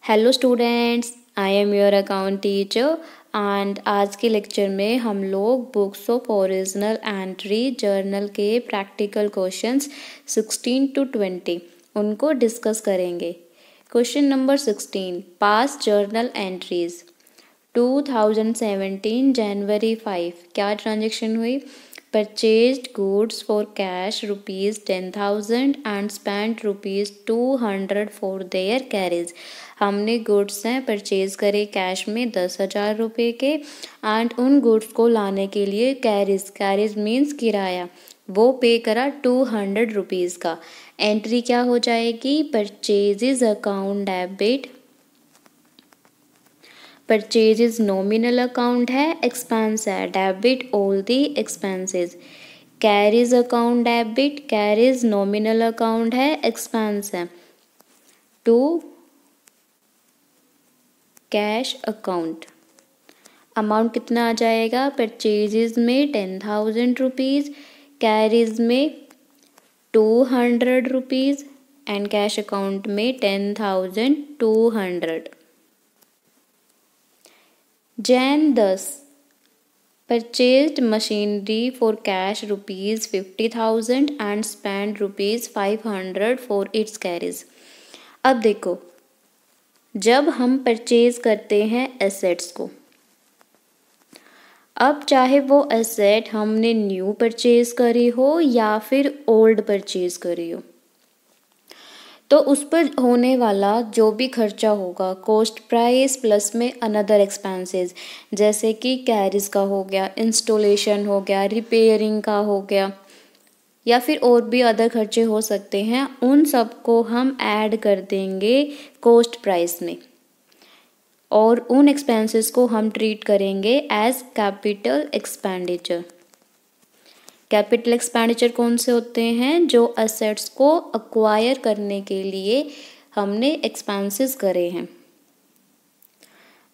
Hello students, I am your account teacher and आज के lecture में हम लोग books of original entry journal के प्रैक्टिकल क्वेश्चंस 16 to 20 उनको डिस्कस करेंगे। क्वेश्चन नंबर 16, पास जर्नल एंट्रीज 2017 जनवरी 5 क्या ट्रांजेक्शन हुई? Purchased goods for cash ₹10,000 and spent ₹200 for their carriage। हमने गुड्स हैं परचेज करे कैश में 10,000 रुपये के एंड उन गुड्स को लाने के लिए कैरिज मीन्स किराया वो पे करा 200 रुपीज़ का। एंट्री क्या हो जाएगी? Purchases account debit, purchases nominal account है, एक्सपेंस है, debit all the expenses. Carries account debit, carries nominal account है, एक्सपेंस है, टू कैश अकाउंट। अमाउंट कितना आ जाएगा? परचेजेज में 10,000 रुपीज़, कैरीज में 200 रुपीज़ एंड कैश अकाउंट में 10,200। Jan 10 purchased machinery for cash ₹50,000 and spent ₹500 for its carriage। अब देखो, जब हम परचेज करते हैं एसेट्स को, अब चाहे वो एसेट हमने न्यू परचेज करी हो या फिर ओल्ड परचेज करी हो, तो उस पर होने वाला जो भी खर्चा होगा कॉस्ट प्राइस प्लस में अनदर एक्सपेंसेस, जैसे कि कैरिज का हो गया, इंस्टॉलेशन हो गया, रिपेयरिंग का हो गया या फिर और भी अदर खर्चे हो सकते हैं, उन सब को हम ऐड कर देंगे कॉस्ट प्राइस में और उन एक्सपेंसेस को हम ट्रीट करेंगे as capital expenditure. Capital expenditure कौन से होते हैं? जो एसेट्स को अक्वायर करने के लिए हमने एक्सपेंसेस करे हैं।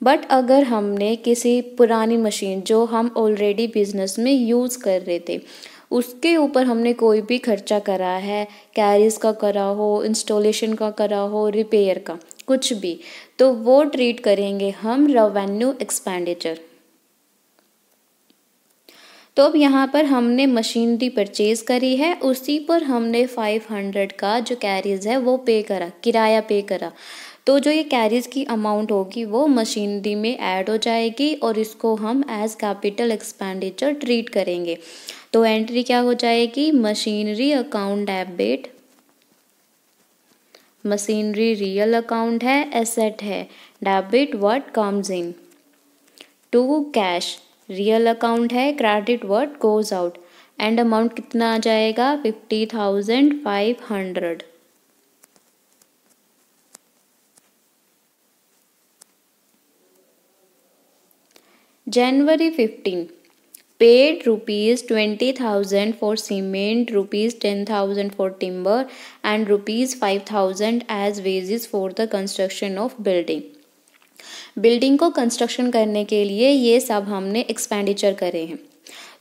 बट अगर हमने किसी पुरानी मशीन जो हम ऑलरेडी बिजनेस में यूज़ कर रहे थे उसके ऊपर हमने कोई भी खर्चा करा है, कैरिज का करा हो, इंस्टॉलेशन का करा हो, रिपेयर का कुछ भी, तो वो ट्रीट करेंगे हम रेवेन्यू एक्सपेंडिचर। तो अब यहाँ पर हमने मशीनरी परचेज करी है, उसी पर हमने 500 का जो कैरिज है वो पे करा, किराया पे करा, तो जो ये कैरिज की अमाउंट होगी वो मशीनरी में ऐड हो जाएगी और इसको हम एज कैपिटल एक्सपेंडिचर ट्रीट करेंगे। तो एंट्री क्या हो जाएगी? Machinery account debit, machinery real account है, एसेट है, debit what comes in, to cash real account है, credit what goes out and amount कितना आ जाएगा? 50,500। January 15 paid ₹20,000 for cement, ₹10,000 for timber and ₹5,000 as wages for the construction of building। Building को construction करने के लिए ये सब हमने एक्सपेंडिचर करे हैं,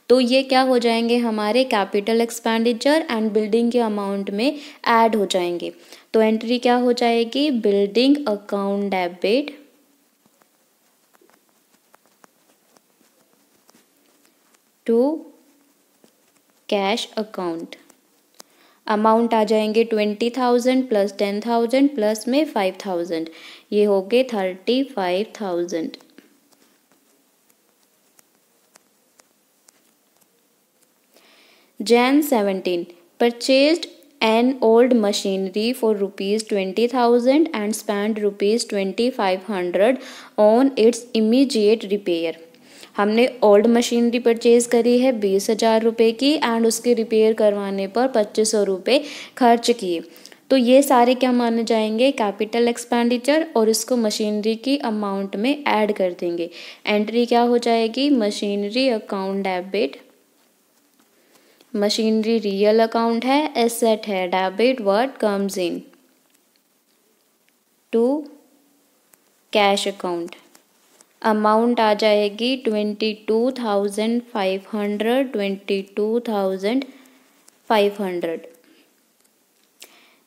तो ये क्या हो जाएंगे? हमारे कैपिटल एक्सपेंडिचर एंड बिल्डिंग के अमाउंट में ऐड हो जाएंगे। तो एंट्री क्या हो जाएगी? Building account debit, to cash account. Amount आ जाएंगे 20,000 प्लस 10,000 प्लस में 5,000, ये हो गए 35,000। Jan 17 purchased an old machinery for ₹20,000 and spent ₹2,500 on its immediate repair। हमने ओल्ड मशीनरी परचेज करी है 20,000 रुपये की एंड उसके रिपेयर करवाने पर 2,500 रुपये खर्च किए, तो ये सारे क्या माने जाएंगे? कैपिटल एक्सपेंडिचर और इसको मशीनरी की अमाउंट में ऐड कर देंगे। एंट्री क्या हो जाएगी? Machinery account debit, machinery real account है, एसेट है, debit what comes in, to cash account. Amount आ जाएगी 22,500, 22,500।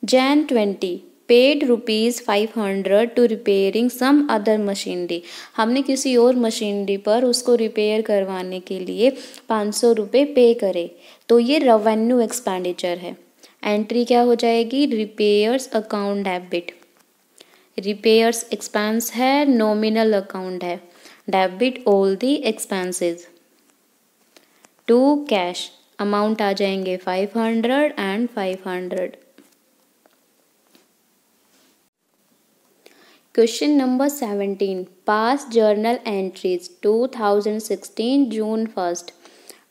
Jan 20 paid ₹500 to repairing some other machinery. हमने किसी और मशीनरी पर उसको रिपेयर करवाने के लिए ₹500 पे करे, तो ये रेवेन्यू एक्सपेंडिचर है। एंट्री क्या हो जाएगी? Repairs account debit. Repairs expense है, नॉमिनल अकाउंट है, debit all the expenses. To cash, amount आ जाएंगे 500 and 500। Question number 17, pass journal entries 2016 June 1st,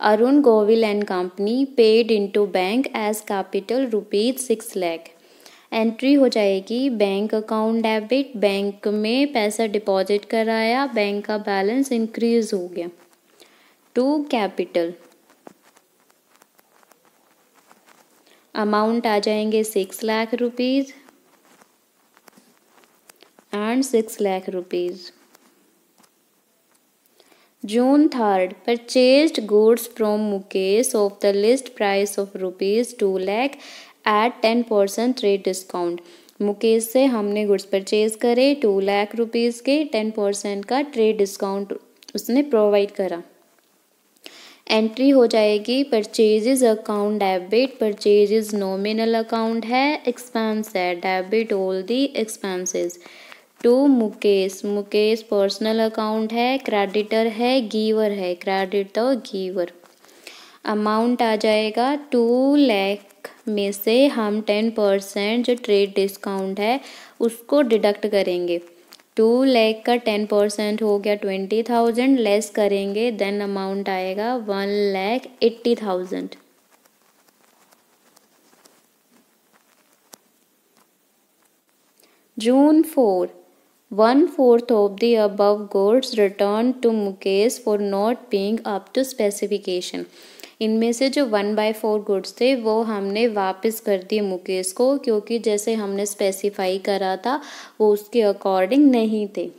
Arun Govil and company paid into bank as capital ₹6 lakh. Entry हो जाएगी bank account debit, bank में पैसा deposit कराया, bank का balance increase हो गया। टू कैपिटल, अमाउंट आ जाएंगे ₹6 lakh and ₹6 lakh. June 3rd, purchased goods from Mukesh of the list price of ₹2 lakh at 10% trade discount। Mukesh से हमने गुड्स परचेज करे 2 लाख रुपीज़ के, 10% का ट्रेड डिस्काउंट उसने प्रोवाइड करा। एंट्री हो जाएगी purchases account debit, purchases nominal account है, एक्सपेंस है, debit all the expenses. To Mukesh, Mukesh personal account है, क्रेडिटर है, गिवर है, क्रेडिट द गिवर। अमाउंट आ जाएगा 2 लाख में से हम 10% जो ट्रेड डिस्काउंट है उसको डिडक्ट करेंगे। 2 लाख का 10% हो गया 20,000, लेस करेंगे देन अमाउंट आएगा 1,80,000। June 4, 1/4 of the above goods returned to Mukesh for not being up to specification। इनमें से जो 1/4 गुड्स थे वो हमने वापस कर दिए मुकेश को, क्योंकि जैसे हमने स्पेसिफाई करा था वो उसके अकॉर्डिंग नहीं थे।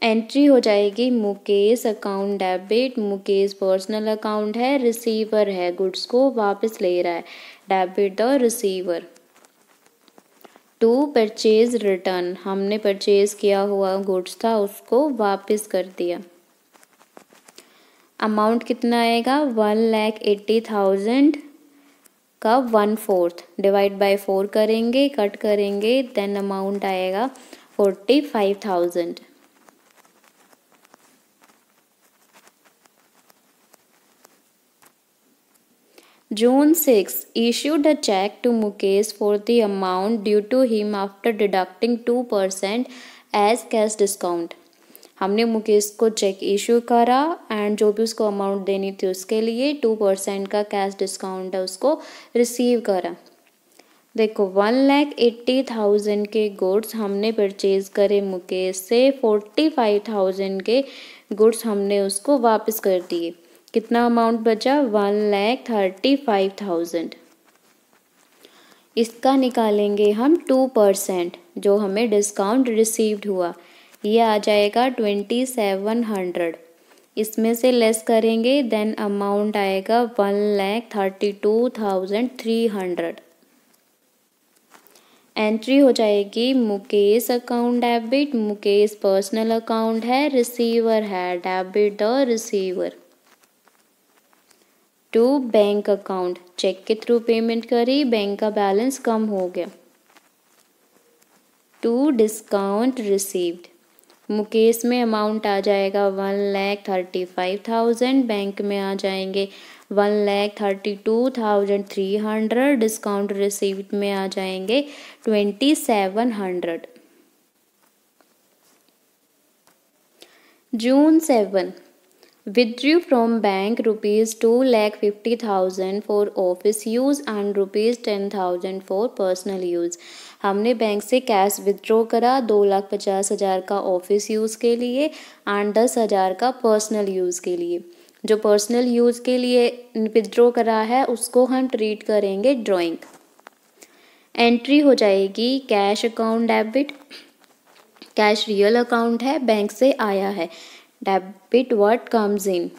एंट्री हो जाएगी Mukesh account debit, Mukesh personal account है, रिसीवर है, गुड्स को वापस ले रहा है, debit the receiver. To purchase return, हमने परचेज किया हुआ गुड्स था उसको वापस कर दिया। अमाउंट कितना आएगा? 1,80,000 का 1/4 डिवाइड बाय 4 करेंगे, कट करेंगे, देन अमाउंट आएगा 45,000। June 6, issued a check to Mukesh for the amount due to him after deducting 2% as cash discount। हमने मुकेश को चेक इशू करा एंड जो भी उसको अमाउंट देनी थी उसके लिए 2% का कैश डिस्काउंट है उसको रिसीव करा। देखो 1,80,000 के गुड्स हमने परचेज करे मुकेश से, 45,000 के गुड्स हमने उसको वापस कर दिए। कितना अमाउंट बचा? 1,35,000। इसका निकालेंगे हम 2% जो हमें डिस्काउंट रिसीव्ड हुआ, ये आ जाएगा 2,700। इसमें से लेस करेंगे देन अमाउंट आएगा 1,32,300। एंट्री हो जाएगी Mukesh account debit, Mukesh personal account है, रिसीवर है, debit the receiver. To bank account, cheque के थ्रू पेमेंट करी, बैंक का बैलेंस कम हो गया। टू डिस्काउंट रिसीव्ड, मुकेश में अमाउंट आ जाएगा 1,35,000, बैंक में आ जाएंगे 1,32,300, डिस्काउंट रिसीव्ड में आ जाएंगे 2,700। June 7, withdrew from bank ₹2,50,000 for office use and ₹10,000 for personal use। हमने बैंक से कैश विथड्रॉ करा 2,50,000 का ऑफिस यूज़ के लिए एंड 10,000 का पर्सनल यूज़ के लिए। जो पर्सनल यूज़ के लिए विथड्रॉ करा है उसको हम ट्रीट करेंगे ड्राइंग। एंट्री हो जाएगी cash account debit, cash real account है, बैंक से आया है, debit what comes in.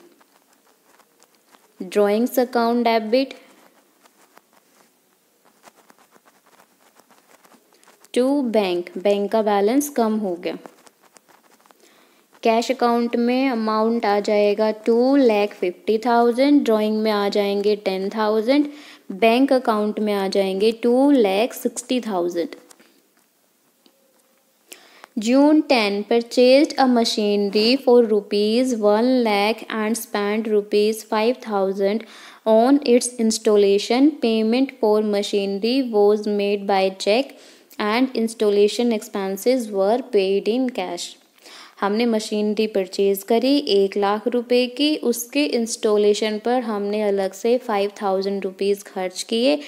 Drawings account debit, to bank, bank का बैलेंस कम हो गया। कैश अकाउंट में अमाउंट आ जाएगा 2,50,000, ड्राइंग में आ जाएंगे 10,000, बैंक अकाउंट में आ जाएंगे 2,60,000। June 10 purchased a machinery for rupees 1 lakh and spent rupees 5,000 on its installation. Payment for machinery was made by check and installation expenses were paid in cash. हमने machinery purchase करी 1 लाख रुपए की, उसके installation पर हमने अलग से 5,000 रुपीज़ खर्च किए।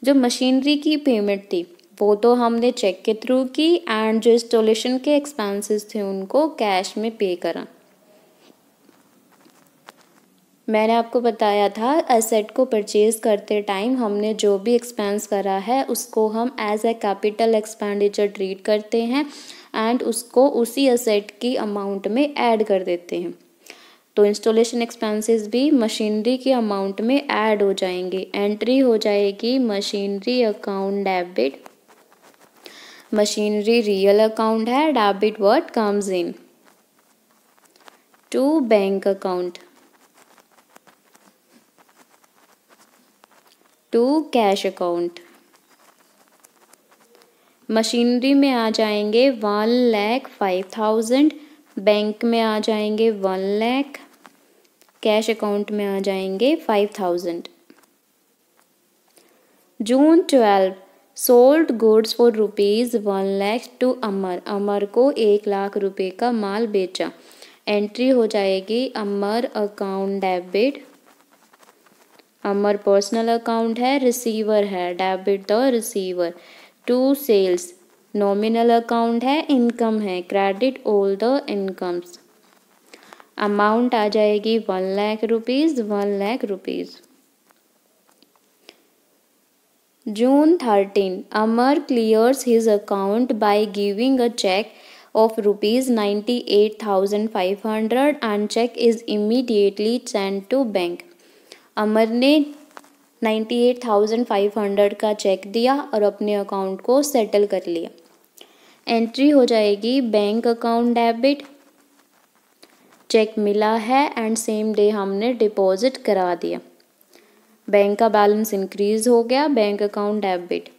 जो मशीनरी की पेमेंट थी वो तो हमने चेक के थ्रू की, एंड जो इंस्टॉलेशन के एक्सपेंसेस थे उनको कैश में पे करा। मैंने आपको बताया था एसेट को परचेज़ करते टाइम हमने जो भी एक्सपेंस करा है उसको हम as a capital expenditure treat करते हैं एंड उसको उसी एसेट की अमाउंट में ऐड कर देते हैं। तो इंस्टॉलेशन एक्सपेंसेस भी मशीनरी के अमाउंट में ऐड हो जाएंगे। एंट्री हो जाएगी machinery account debit. Machinery real account है, debit what comes in to bank account to cash account. Machinery में आ जाएंगे 1,05,000, बैंक में आ जाएंगे 1 लाख, कैश अकाउंट में आ जाएंगे 5,000। June 12 sold goods for rupees 1 lakh to Amar. Amar को 1 लाख रुपए का माल बेचा। एंट्री हो जाएगी Amar account debit. Amar personal account है, रिसीवर है, debit the receiver. To sales nominal account है, इनकम है, credit all the incomes. Amount आ जाएगी 1 lakh rupees, 1 lakh rupees. June 13 Amar clears his account by giving a check of rupees 98,500 and check is immediately sent to bank. अमर ने 98,500 का check दिया और अपने account को सेटल कर लिया। एंट्री हो जाएगी बैंक अकाउंट डेबिट। चेक मिला है एंड सेम डे हमने डिपॉजिट करा दिया। बैंक का बैलेंस इंक्रीज हो गया, bank account debit.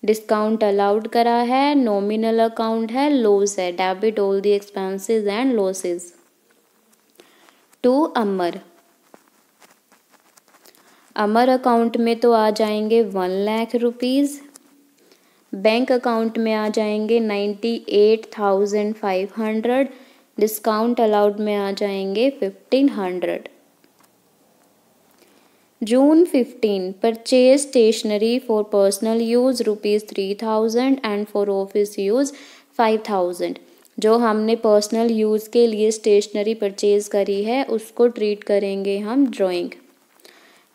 Discount allowed करा है, नॉमिनल अकाउंट है, लॉस है, debit all the expenses and losses. To Amar. Amar account में तो आ जाएंगे 1 लाख रुपीज़, बैंक अकाउंट में आ जाएंगे 98,500, डिस्काउंट अलाउड में आ जाएंगे 1,500। June 15 purchase stationery for personal use ₹3,000 and for office use 5,000। जो हमने पर्सनल यूज़ के लिए स्टेशनरी परचेज़ करी है उसको ट्रीट करेंगे हम ड्राइंग।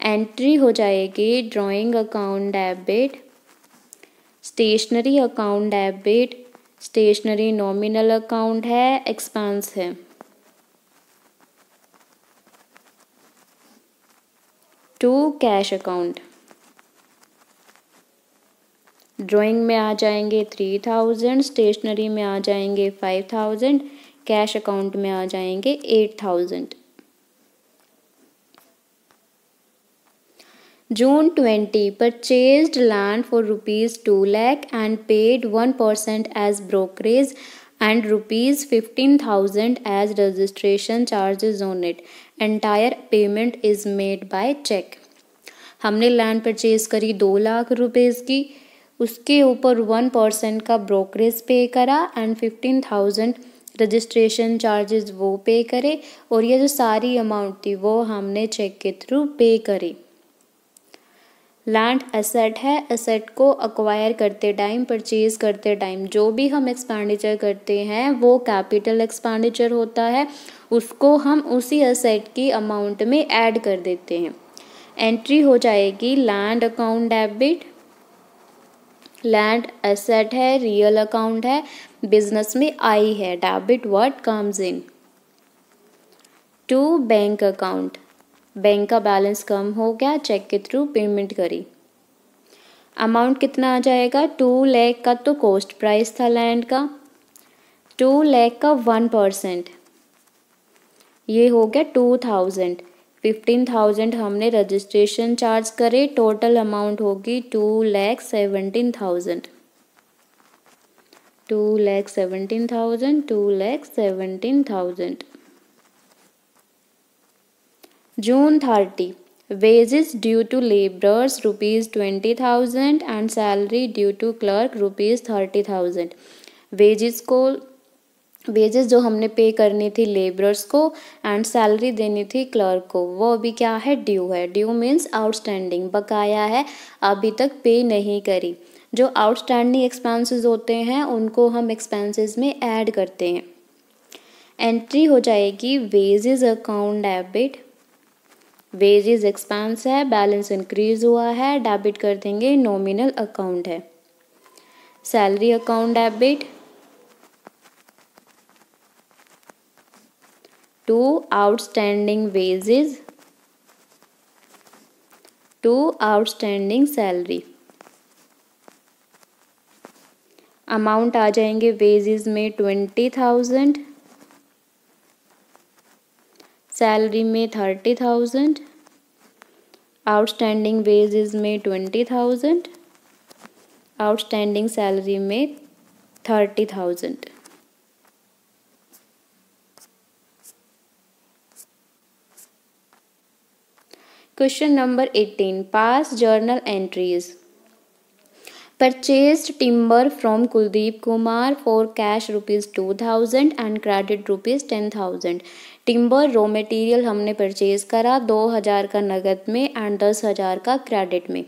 एंट्री हो जाएगी drawing account debit, stationery account debit. Stationery nominal account है, एक्सपेंस है। To cash account. ड्राइंग में आ जाएंगे 3,000, स्टेशनरी में आ जाएंगे 5,000, कैश अकाउंट में आ जाएंगे 8,000। June 20 purchased land for rupees 2 lakh and paid 1% as brokerage and rupees 15,000 as registration charges on it. Entire payment is made by check. हमने लैंड परचेज करी 2 लाख रुपीज़ की, उसके ऊपर 1% का ब्रोकरेज पे करा एंड 15,000 रजिस्ट्रेशन चार्जेस वो पे करे, और ये जो सारी अमाउंट थी वो हमने चेक के थ्रू पे करी। लैंड एसेट है, एसेट को अक्वायर करते टाइम, परचेज करते टाइम जो भी हम एक्सपेंडिचर करते हैं वो कैपिटल एक्सपेंडिचर होता है, उसको हम उसी एसेट की अमाउंट में ऐड कर देते हैं। एंट्री हो जाएगी land account debit. Land asset है, रियल अकाउंट है, बिजनेस में आई है, debit what comes in to bank account. Bank का बैलेंस कम हो गया, चेक के थ्रू पेमेंट करी। अमाउंट कितना आ जाएगा, 2 लाख का तो कॉस्ट प्राइस था लैंड का, 2 लाख का 1%, ये हो गया 2000, 15,000 हमने रजिस्ट्रेशन चार्ज करे, टोटल अमाउंट होगी 2,17,000, 2,17,000, 2,17,000। June 30, wages due to laborers ₹20,000 and salary due to clerk ₹30,000। Wages जो हमने पे करनी थी लेबरर्स को एंड सैलरी देनी थी क्लर्क को, वो अभी क्या है, ड्यू है। ड्यू मीन्स आउटस्टैंडिंग, बकाया है, अभी तक पे नहीं करी। जो आउटस्टैंडिंग एक्सपेंसेस होते हैं उनको हम एक्सपेंसेस में ऐड करते हैं। एंट्री हो जाएगी wages account debit, wages expense है, बैलेंस इंक्रीज हुआ है, डेबिट कर देंगे, नॉमिनल अकाउंट है। Salary account debit to outstanding wages to outstanding salary. Amount आ जाएंगे वेजेस में 20,000, सैलरी में 30,000, आउटस्टैंडिंग वेजेस में 20,000, आउटस्टैंडिंग सैलरी में 30,000। Question number 18, pass journal entries. Purchased timber from Kuldeep Kumar for cash ₹2,000 and credit ₹10,000। Timber raw material हमने purchase करा 2,000 का नगद में एंड 10,000 का क्रेडिट में।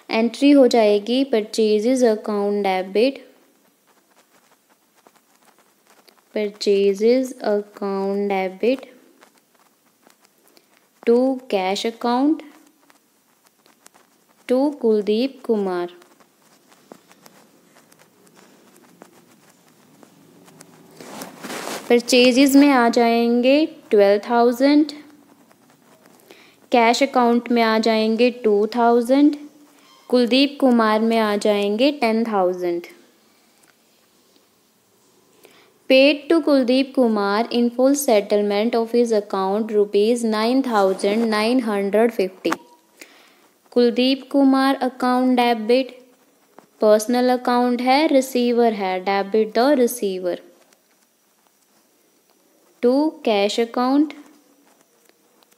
एंट्री हो जाएगी purchases account debit, purchases account debit to cash account to Kuldeep Kumar. Purchases में आ जाएंगे 12,000, कैश अकाउंट में आ जाएंगे 2,000, कुलदीप कुमार में आ जाएंगे 10,000। Paid to Kuldeep Kumar in full settlement of his account ₹9,950। Kuldeep Kumar account debit, personal account है, रिसीवर है, debit the receiver to cash account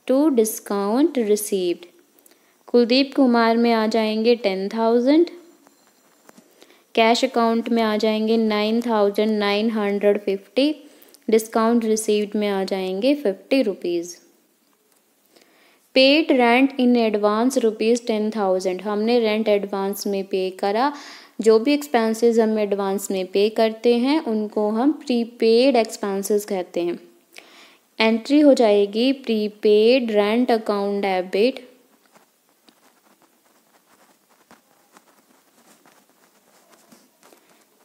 to discount received. Kuldeep Kumar में आ जाएंगे 10,000, कैश अकाउंट में आ जाएंगे 9,950, डिस्काउंट रिसीव्ड में आ जाएंगे ₹50। पेड रेंट इन एडवांस ₹10,000, हमने रेंट एडवांस में पे करा। जो भी एक्सपेंसेस हम एडवांस में पे करते हैं उनको हम प्रीपेड एक्सपेंसेस कहते हैं। एंट्री हो जाएगी prepaid rent account debit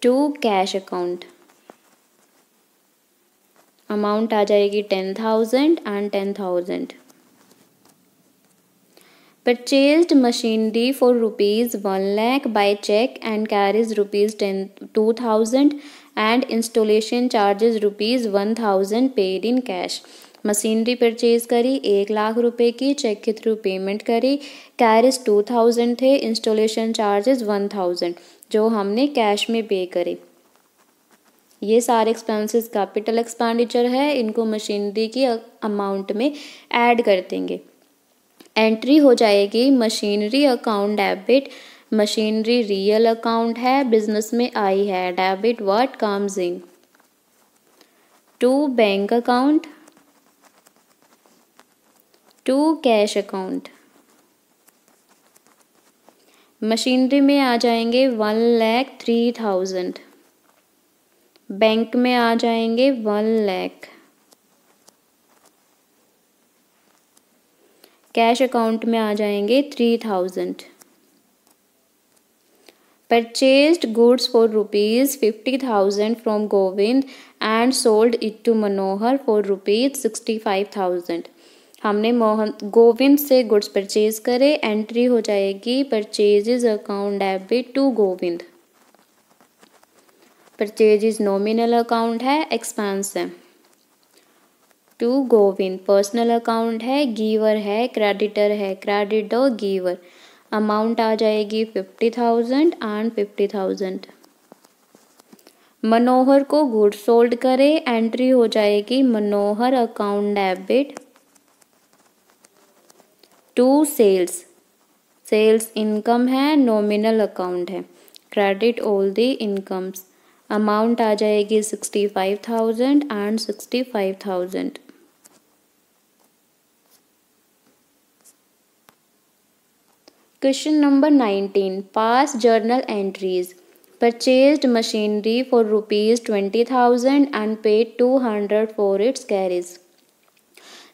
to cash account. Amount आ जाएगी 10,000 and 10,000। Purchased machinery for ₹1 lakh by check and carries ₹2,000 and installation charges ₹1,000 paid in cash। Machinery purchase करी 1 लाख रुपए की, चेक के थ्रू पेमेंट करी, कैरिज 2,000 थे, इंस्टॉलेशन चार्जेस 1,000 जो हमने कैश में पे करे। ये सारे एक्सपेंसेस कैपिटल एक्सपेंडिचर है, इनको मशीनरी की अमाउंट में ऐड कर देंगे। एंट्री हो जाएगी machinery account debit, machinery real account है, बिजनेस में आई है, debit what comes in to bank account to cash account. Machinery में आ जाएंगे 1,03,000, बैंक में आ जाएंगे 1 लाख, कैश अकाउंट में आ जाएंगे 3,000। Purchased goods for ₹50,000 from Govind and sold it to Manohar for ₹65,000। हमने गोविंद से गुड्स परचेज करे, एंट्री हो जाएगी purchases account debit to Govind. Purchases nominal account है, एक्सपेंस है, टू गोविंद पर्सनल अकाउंट है, गिवर है, क्रेडिटर है, क्रेडिट द गिवर। अमाउंट आ जाएगी 50,000 एंड 50,000। मनोहर को गुड्स सोल्ड करे, एंट्री हो जाएगी Manohar account debit to sales. Sales income है, नॉमिनल अकाउंट है, credit all the incomes. Amount आ जाएगी 65,000 and 65,000। Question number 19, pass journal entries. Purchased machinery for ₹20,000 and paid 200 for its carriage.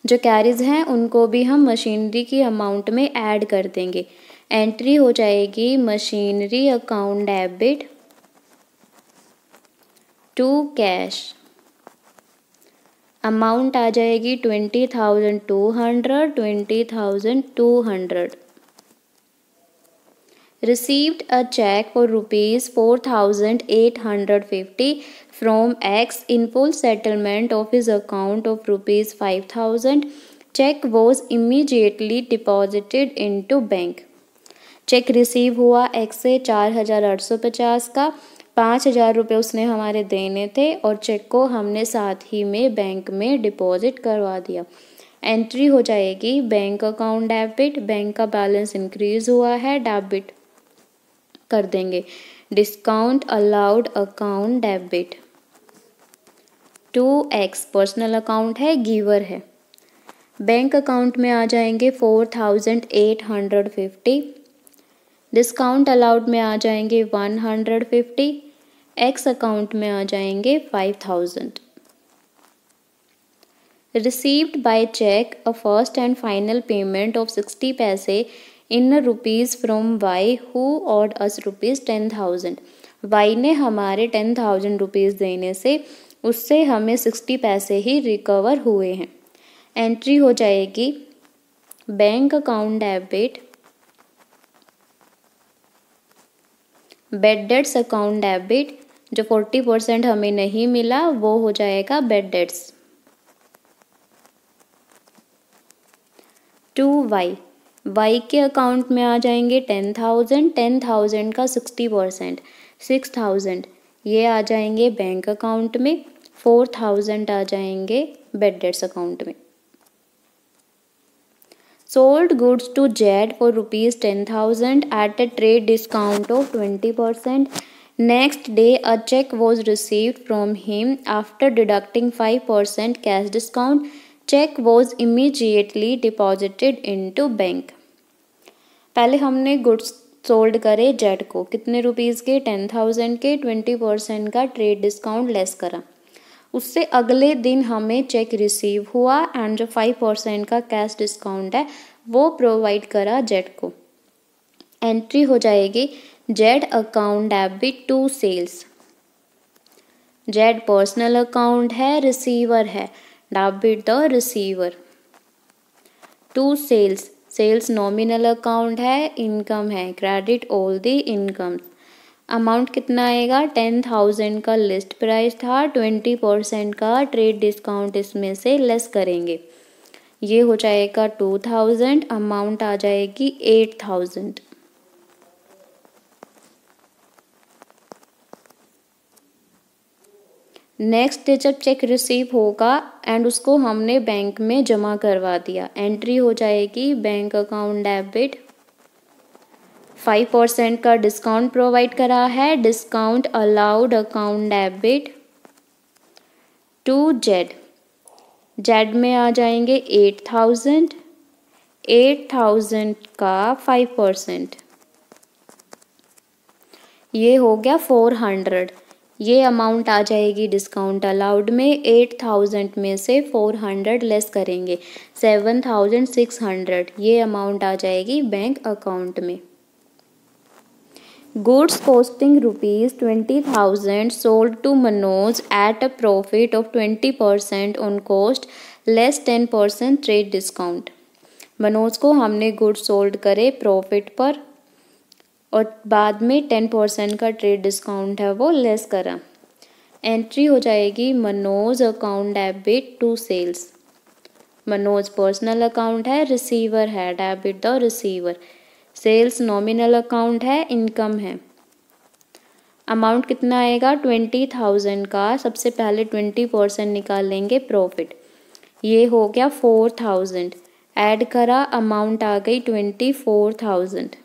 जो carriage हैं उनको भी हम मशीनरी की अमाउंट में ऐड कर देंगे। एंट्री हो जाएगी machinery account debit to cash. Amount आ जाएगी 20,200, 20,200। Received a check for ₹4,850 from X in full settlement of his account of ₹5,000. Check was immediately deposited into bank. Check receive हुआ X से 4,850 का, 5,000 रुपये उसने हमारे देने थे और चेक को हमने साथ ही में बैंक में डिपॉजिट करवा दिया। एंट्री हो जाएगी बैंक अकाउंट डेबिट, बैंक का बैलेंस इंक्रीज हुआ है, डेबिट कर देंगे। Discount allowed account debit to X, personal account है, गिवर है। बैंक अकाउंट में आ जाएंगे 4,850, डिस्काउंट अलाउड में आ जाएंगे 150, X अकाउंट में आ जाएंगे 5,000। Received by cheque a first and final payment of 60 पैसे in rupees from Y who owed us ₹10,000। Y ने हमारे 10,000 रुपीज़ देने से उससे हमें 60 पैसे ही रिकवर हुए हैं। एंट्री हो जाएगी bank account debit bad debts account debit. जो 40% हमें नहीं मिला वो हो जाएगा bad debts to Y। Y के अकाउंट में आ जाएंगे 10,000, 10,000 का 60% 6,000, ये आ जाएंगे बैंक अकाउंट में, 4,000 आ जाएंगे बेड डेट्स अकाउंट में। Sold goods to Z for ₹10,000 at a trade discount of 20%। Next day a cheque was received from him after deducting 5% cash discount. Cheque was immediately deposited into bank. पहले हमने goods sold करे Z को, कितने rupees के, 10,000 के, 20% का trade discount less करा। उससे अगले दिन हमें चेक रिसीव हुआ एंड जो 5% का कैश डिस्काउंट है वो प्रोवाइड करा जेड को। एंट्री हो जाएगी Z account debit to sales. Z personal account है, रिसीवर है, debit the receiver to sales. Sales nominal account है, इनकम है, credit all the incomes. Amount कितना आएगा, 10,000 का लिस्ट प्राइस था, 20% का ट्रेड डिस्काउंट इसमें से लेस करेंगे, ये हो जाएगा 2,000। अमाउंट आ जाएगी 8,000। नेक्स्ट डे जब चेक रिसीव होगा एंड उसको हमने बैंक में जमा करवा दिया, एंट्री हो जाएगी बैंक अकाउंट डेबिट 5% का डिस्काउंट प्रोवाइड करा है, discount allowed account debit to Z. Z में आ जाएंगे 8,000, 8,000 का 5%, ये हो गया 400। ये अमाउंट आ जाएगी डिस्काउंट अलाउड में, 8,000 में से 400 लेस करेंगे, 7,600, ये अमाउंट आ जाएगी बैंक अकाउंट में। Goods costing ₹20,000 sold to Manoj at a profit of 20% on cost less 10% trade discount. Manoj को हमने गुड्स सोल्ड करे प्रॉफिट पर और बाद में 10% का ट्रेड डिस्काउंट है वो लेस करा। एंट्री हो जाएगी Manoj account debit to sales. Manoj personal account है, रिसीवर है, debit the receiver. Sales nominal account है, इनकम है। अमाउंट कितना आएगा 20,000 का, सबसे पहले 20% निकाल लेंगे प्रॉफिट, ये हो गया 4,000। ऐड करा, अमाउंट आ गई 24,000।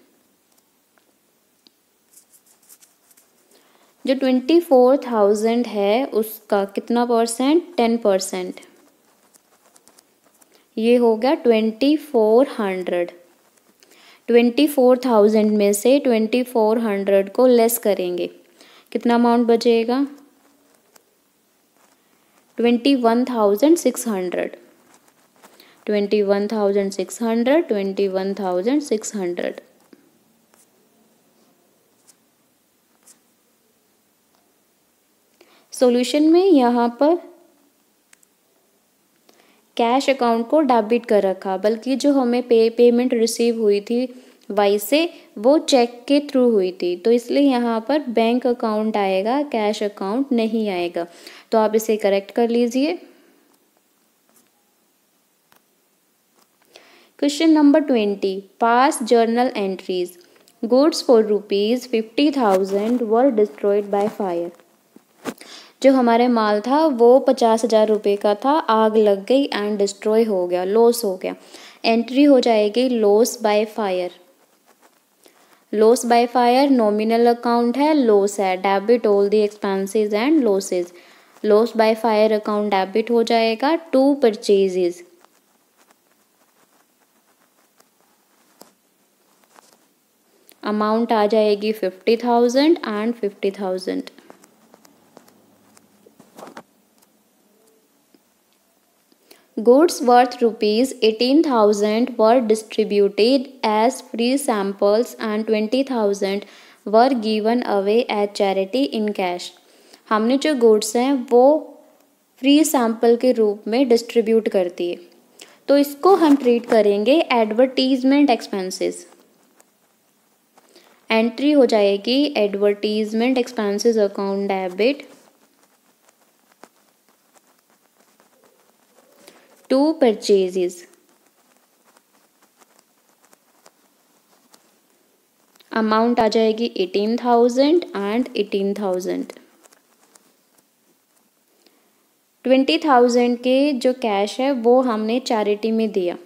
जो 24,000 है उसका कितना परसेंट, 10%, ये हो गया 2400। 24,000 में से 2400 को लेस करेंगे, कितना अमाउंट बचेगा 21,600। 21,600, 21,600। सॉल्यूशन में यहाँ पर कैश अकाउंट को डेबिट कर रखा, बल्कि जो हमें पेमेंट रिसीव हुई थी वाई से वो चेक के थ्रू हुई थी, तो इसलिए यहाँ पर बैंक अकाउंट आएगा, कैश अकाउंट नहीं आएगा। तो आप इसे करेक्ट कर लीजिए। Question number 20, pass journal entries. Goods for ₹50,000 were destroyed by fire. जो हमारे माल था वो 50,000 रुपये का था, आग लग गई एंड डिस्ट्रॉय हो गया, लॉस हो गया। एंट्री हो जाएगी loss by fire. Loss by fire nominal account है, लॉस है, debit all the expenses and losses. Loss by fire account debit हो जाएगा टू परचेजेस। अमाउंट आ जाएगी 50,000 and 50,000। Goods worth ₹18,000 were distributed as free samples and 20,000 were given away as charity in cash। हमने जो goods हैं वो free sample के रूप में डिस्ट्रीब्यूट कर दिए, तो इसको हम ट्रीट करेंगे एडवर्टीजमेंट एक्सपेंसेस। एंट्री हो जाएगी advertisement expenses account debit to purchases. Amount आ जाएगी 18,000 एंड 18,000। 20,000 के जो कैश है वो हमने चैरिटी में दिया,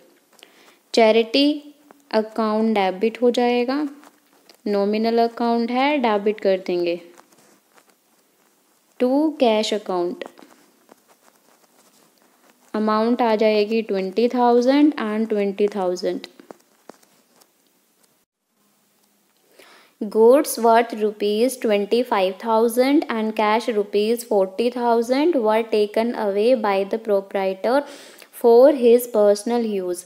चैरिटी अकाउंट डेबिट हो जाएगा, नॉमिनल अकाउंट है, डेबिट कर देंगे टू कैश अकाउंट। अमाउंट आ जाएगी 20,000 and 20,000। Goods worth ₹25,000 and cash ₹40,000 were taken away by the proprietor for his personal use.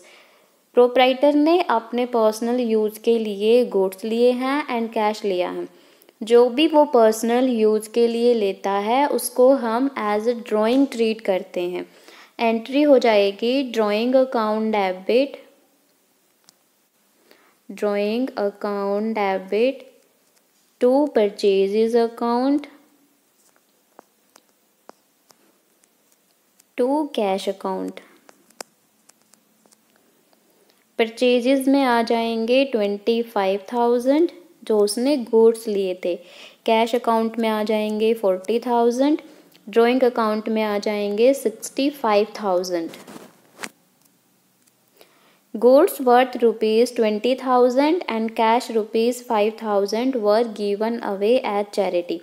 Proprietor ने अपने पर्सनल यूज़ के लिए गुड्स लिए हैं एंड कैश लिया है। जो भी वो पर्सनल यूज़ के लिए लेता है उसको हम एज ए ड्राइंग ट्रीट करते हैं। एंट्री हो जाएगी drawing account debit, drawing account debit to purchases account to cash account. Purchases में आ जाएंगे 25,000 जो उसने गुड्स लिए थे, कैश अकाउंट में आ जाएंगे 40,000, ड्राइंग अकाउंट में आ जाएंगे 65,000। Goods worth ₹20,000 and cash ₹5,000 were given away as charity.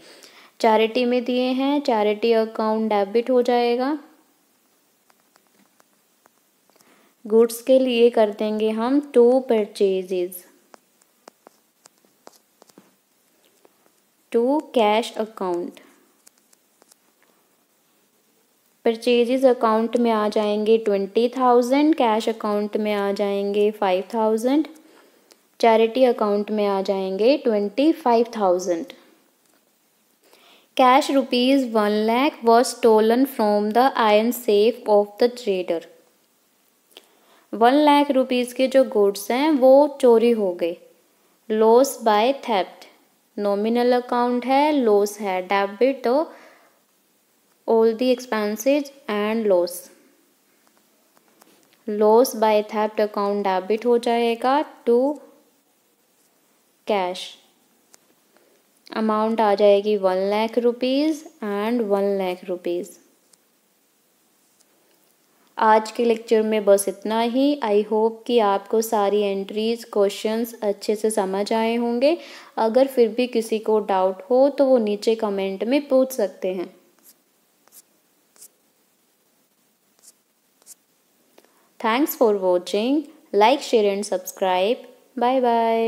Charity में दिए हैं, चैरिटी अकाउंट डेबिट हो जाएगा। गुड्स के लिए कर देंगे हम to purchases to cash account. Purchases account में आ जाएंगे 20,000, कैश अकाउंट में आ जाएंगे 5,000, चैरिटी अकाउंट में आ जाएंगे 25,000। Cash ₹1,00,000 was stolen from the iron safe of the trader। 1,00,000 rupees के जो गुड्स हैं वो चोरी हो गए। Loss by theft, nominal account है, लॉस है, डेबिट तो all the expenses and loss. Loss by theft account debit हो जाएगा टू कैश। अमाउंट आ जाएगी 1,00,000 रुपीज़ एंड 1,00,000 रुपीज़। आज के लेक्चर में बस इतना ही। आई होप कि आपको सारी एंट्रीज क्वेश्चंस अच्छे से समझ आए होंगे। अगर फिर भी किसी को डाउट हो तो वो नीचे कमेंट में पूछ सकते हैं। Thanks for watching. Like, share and subscribe. Bye bye.